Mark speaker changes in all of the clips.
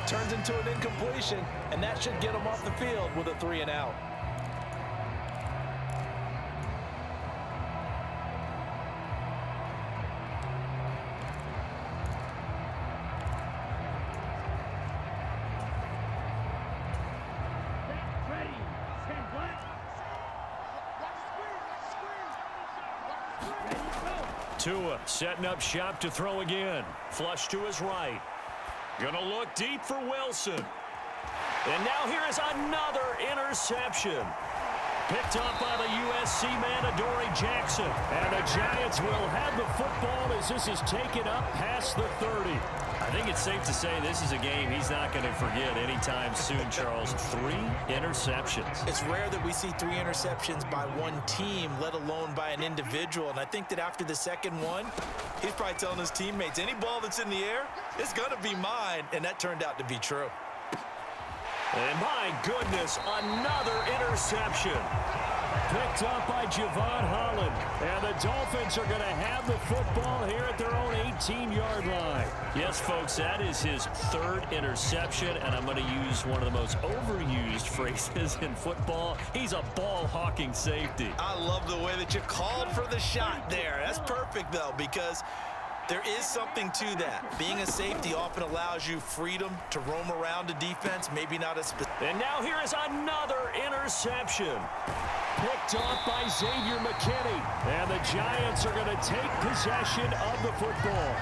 Speaker 1: turns into an incompletion, and that should get him off the field with a 3-and-out.
Speaker 2: Tua setting up shop to throw again. Flush to his right. Gonna look deep for Wilson. And now here is another interception. Picked up by the USC man, Adoree Jackson. And the Giants will have the football as this is taken up past the 30. I think it's safe to say this is a game he's not going to forget anytime soon, Charles. 3 interceptions.
Speaker 1: It's rare that we see 3 interceptions by one team, let alone by an individual. And I think that after the second one, he's probably telling his teammates, any ball that's in the air, it's going to be mine. And that turned out to be true.
Speaker 2: And my goodness, another interception. Picked up by Javon Holland. And the Dolphins are going to have the football here at their own 18-yard line. Yes, folks, that is his 3rd interception, and I'm going to use one of the most overused phrases in football. He's a ball-hawking safety.
Speaker 1: I love the way that you called for the shot there. That's perfect, though, because there is something to that. Being a safety often allows you freedom to roam around a defense, maybe not as specific.
Speaker 2: And now here is another interception. Picked off by Xavier McKinney. And the Giants are going to take possession of the football.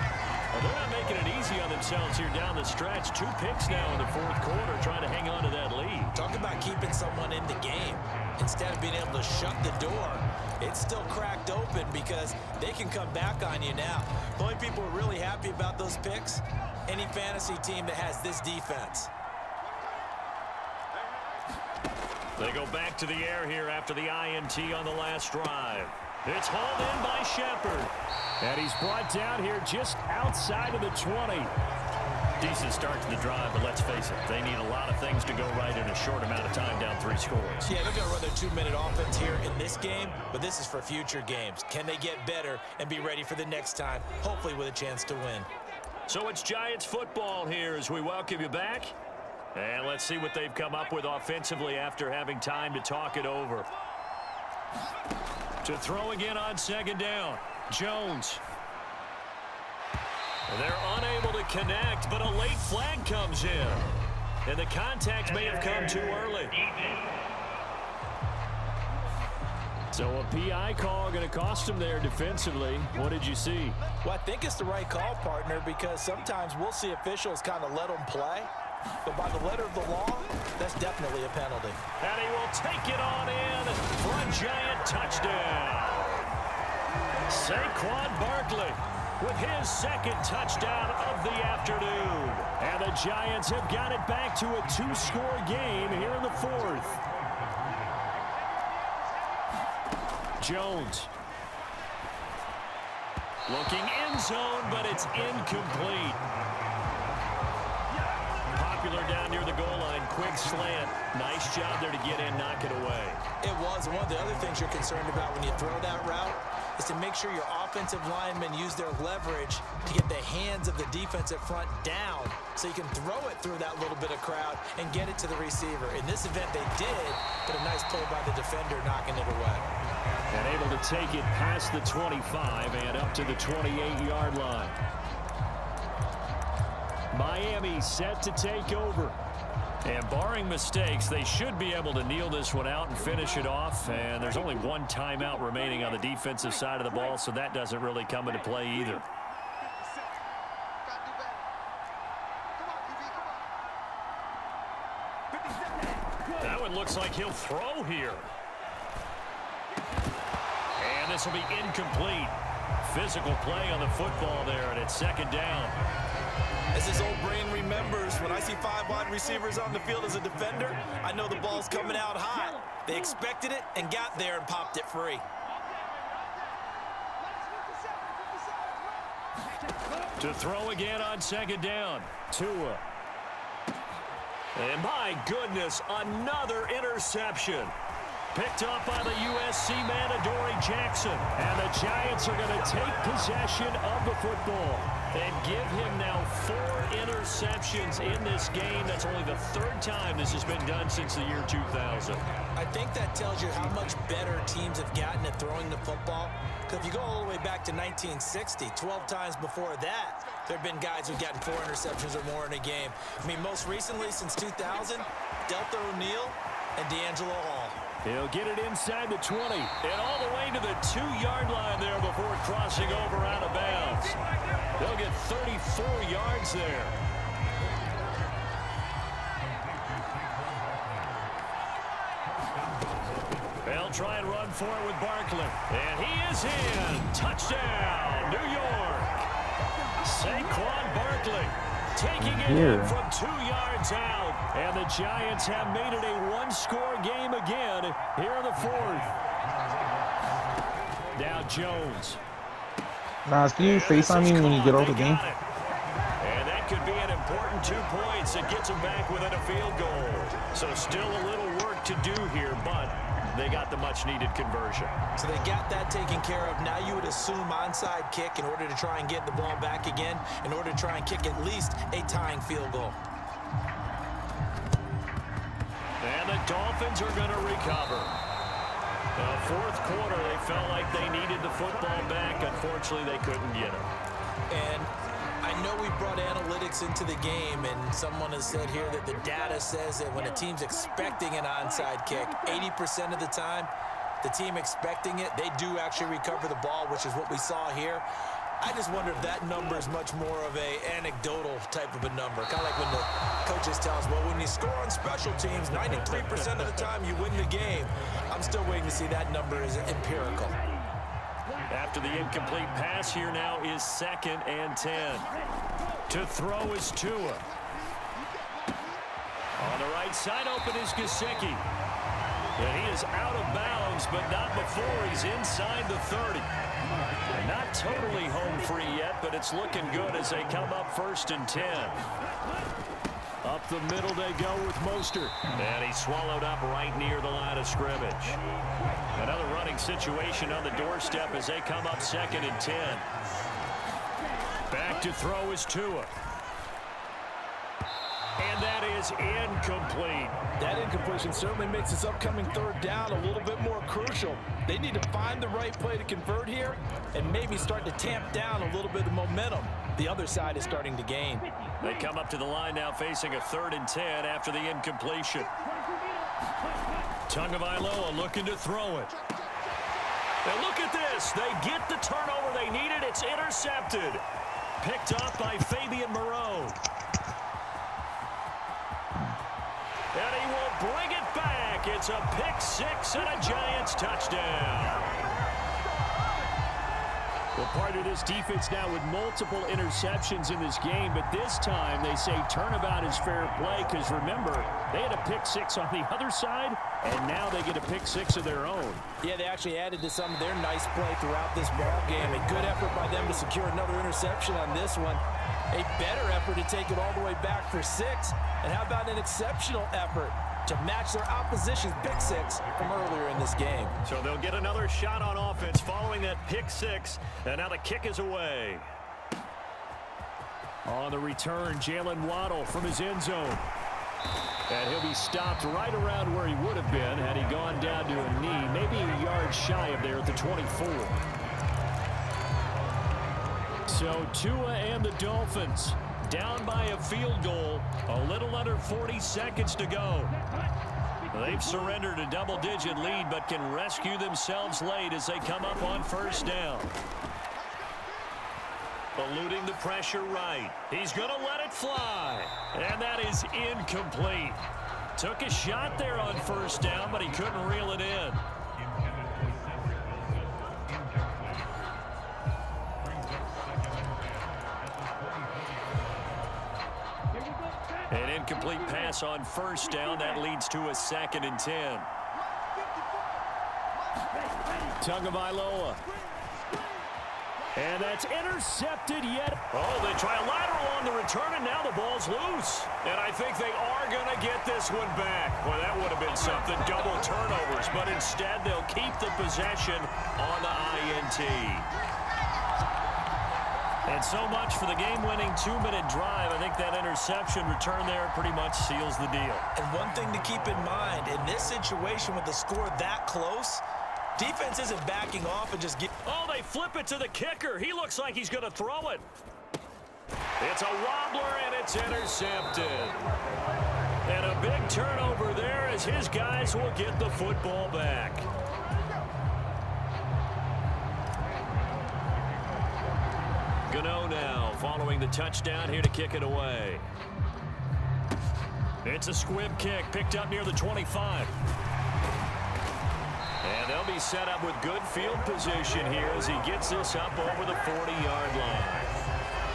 Speaker 2: Well, they're not making it easy on themselves here down the stretch. 2 picks now in the 4th quarter, trying to hang on to that lead.
Speaker 1: Talk about keeping someone in the game. Instead of being able to shut the door, it's still cracked open because they can come back on you now. The only people who are really happy about those picks, any fantasy team that has this defense.
Speaker 2: They go back to the air here after the INT on the last drive. It's hauled in by Shepard. And he's brought down here just outside of the 20. Decent start to the drive, but let's face it, they need a lot of things to go right in a short amount of time, down 3 scores.
Speaker 1: Yeah, they're going to run their 2-minute offense here in this game, but this is for future games. Can they get better and be ready for the next time, hopefully with a chance to win?
Speaker 2: So it's Giants football here as we welcome you back. And let's see what they've come up with offensively after having time to talk it over. To throw again on 2nd down, Jones. They're unable to connect, but a late flag comes in. And the contact may have come too early. So a PI call going to cost him there defensively. What did you see?
Speaker 1: Well, I think it's the right call, partner, because sometimes we'll see officials kind of let them play. But by the letter of the law, that's definitely a penalty.
Speaker 2: And he will take it on in for a Giant touchdown. Saquon Barkley with his 2nd touchdown of the afternoon. And the Giants have got it back to a 2-score game here in the 4th. Jones. Looking end zone, but it's incomplete. Popular down near the goal line. Quick slant. Nice job there to get in, knock it away.
Speaker 1: It was. One of the other things you're concerned about when you throw that route is to make sure your offensive linemen use their leverage to get the hands of the defensive front down so you can throw it through that little bit of crowd and get it to the receiver. In this event, they did, but a nice play by the defender knocking it away.
Speaker 2: And able to take it past the 25 and up to the 28-yard line. Miami set to take over. And barring mistakes, they should be able to kneel this one out and finish it off. And there's only 1 timeout remaining on the defensive side of the ball, so that doesn't really come into play either. That one looks like he'll throw here. And this will be incomplete. Physical play on the football there, and it's 2nd down.
Speaker 1: As his old brain remembers, when I see 5 wide receivers on the field as a defender, I know the ball's coming out hot. They expected it and got there and popped it free.
Speaker 2: To throw again on 2nd down, Tua. And my goodness, another interception. Picked up by the USC man, Adoree Jackson. And the Giants are going to take possession of the football. And give him now 4 interceptions in this game. That's only the 3rd time this has been done since the year 2000.
Speaker 1: I think that tells you how much better teams have gotten at throwing the football. Because if you go all the way back to 1960, 12 times before that, there have been guys who've gotten 4 interceptions or more in a game. I mean, most recently, since 2000, Delta O'Neal and D'Angelo Hall.
Speaker 2: He'll get it inside the 20 and all the way to the 2-yard line there before crossing over out of bounds. They'll get 34 yards there. They'll try and run for it with Barkley. And he is in. Touchdown, New York. Saquon Barkley taking it in from 2 yards out. And the Giants have made it a 1-score game again here in the 4th. Now Jones.
Speaker 3: Nas, can you FaceTime me when you get off the game?
Speaker 2: And that could be an important 2 points that gets them back within a field goal. So still a little work to do here, but they got the much-needed conversion.
Speaker 1: So they got that taken care of. Now you would assume onside kick in order to try and get the ball back again, in order to try and kick at least a tying field goal.
Speaker 2: And the Dolphins are going to recover. The 4th quarter, they felt like they needed the football back. Unfortunately, they couldn't get it.
Speaker 1: And I know we brought analytics into the game, and someone has said here that the data says that when a team's expecting an onside kick, 80% of the time, the team expecting it, they do actually recover the ball, which is what we saw here. I just wonder if that number is much more of a anecdotal type of a number. Kind of like when the coaches tell us, well, when you score on special teams, 93% of the time you win the game. I'm still waiting to see that number is empirical.
Speaker 2: After the incomplete pass, here now is 2nd and 10. To throw is Tua. On the right side, open is Gesicki. And he is out of bounds, but not before he's inside the 30. Not totally home free yet, but it's looking good as they come up 1st and 10. Up the middle they go with Mostert. And he's swallowed up right near the line of scrimmage. Another running situation on the doorstep as they come up 2nd and 10. Back to throw is Tua. And that is incomplete.
Speaker 1: That incompletion certainly makes this upcoming 3rd down a little bit more crucial. They need to find the right play to convert here and maybe start to tamp down a little bit of the momentum the other side is starting to gain.
Speaker 2: They come up to the line now facing a 3rd and 10 after the incompletion. Tagovailoa looking to throw it. And look at this. They get the turnover they needed. It's intercepted. Picked up by Fabian Moreau. And he will bring it back. It's a pick-6 and a Giants touchdown. Well, part of this defense now with multiple interceptions in this game, but this time they say turnabout is fair play because, remember, they had a pick-6 on the other side, and now they get a pick-6 of their own.
Speaker 1: Yeah, they actually added to some of their nice play throughout this ball game. A good effort by them to secure another interception on this one. A better effort to take it all the way back for 6. And how about an exceptional effort to match their opposition's pick-6 from earlier in this game.
Speaker 2: So they'll get another shot on offense following that pick-6, and now the kick is away. On the return, Jalen Waddle from his end zone. And he'll be stopped right around where he would have been had he gone down to a knee, maybe a yard shy of there at the 24. So Tua and the Dolphins down by a field goal, a little under 40 seconds to go. They've surrendered a double-digit lead, but can rescue themselves late as they come up on 1st down. Eluding the pressure right. He's going to let it fly. And that is incomplete. Took a shot there on 1st down, but he couldn't reel it in. An incomplete pass on 1st down. That leads to a 2nd and 10. Tagovailoa. And that's intercepted yet. Oh, they try a lateral on the return, and now the ball's loose. And I think they are going to get this one back. Well, that would have been something, double turnovers. But instead, they'll keep the possession on the INT. And so much for the game-winning 2-minute drive. I think that interception return there pretty much seals the deal.
Speaker 1: And one thing to keep in mind, in this situation with the score that close, defense isn't backing off and just
Speaker 2: Oh, they flip it to the kicker. He looks like he's going to throw it. It's a wobbler, and it's intercepted. And a big turnover there as his guys will get the football back. Gano now following the touchdown here to kick it away. It's a squib kick picked up near the 25. And they'll be set up with good field position here as he gets this up over the 40-yard line.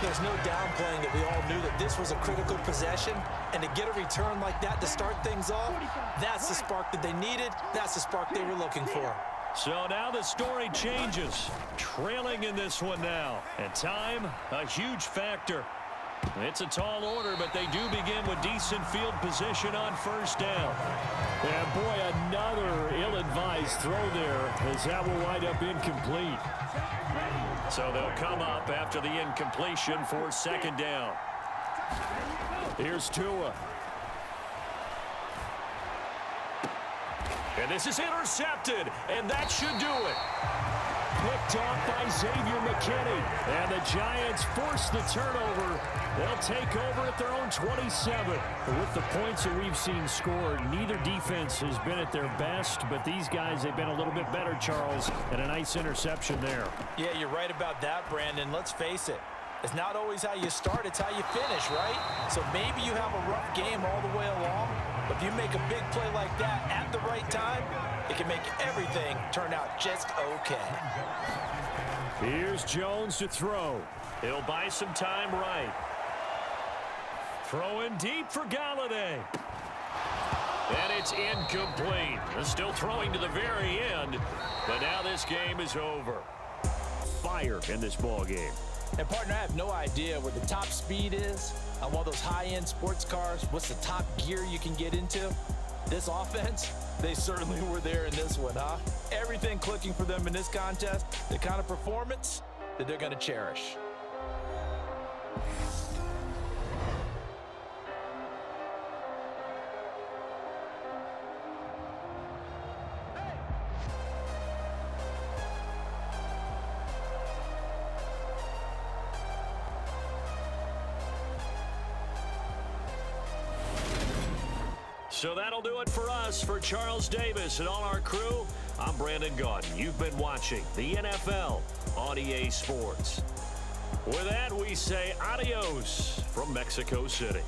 Speaker 1: There's no downplaying that we all knew that this was a critical possession, and to get a return like that to start things off, that's the spark that they needed. That's the spark they were looking for.
Speaker 2: So now the story changes. Trailing in this one now. And time, a huge factor. It's a tall order, but they do begin with decent field position on first down. And boy, another ill-advised throw there as that will wind up incomplete. So they'll come up after the incompletion for second down. Here's Tua. And this is intercepted, and that should do it. Picked off by Xavier McKinney. And the Giants force the turnover. They'll take over at their own 27. With the points that we've seen scored, neither defense has been at their best, but these guys, they've been a little bit better, Charles, and a nice interception there.
Speaker 1: Yeah, you're right about that, Brandon. Let's face it. It's not always how you start, it's how you finish, right? So maybe you have a rough game all the way along, but if you make a big play like that at the right time, it can make everything turn out just okay.
Speaker 2: Here's Jones to throw. He'll buy some time right. Throwing deep for Galladay. And it's incomplete. They're still throwing to the very end, but now this game is over. Fire in this ball game.
Speaker 1: And, partner, I have no idea where the top speed is on one of those high-end sports cars. What's the top gear you can get into? This offense, they certainly were there in this one, huh? Everything clicking for them in this contest, the kind of performance that they're going to cherish.
Speaker 2: So that'll do it for us. For Charles Davis and all our crew, I'm Brandon Gaudin. You've been watching the NFL on EA Sports. With that, we say adios from Mexico City.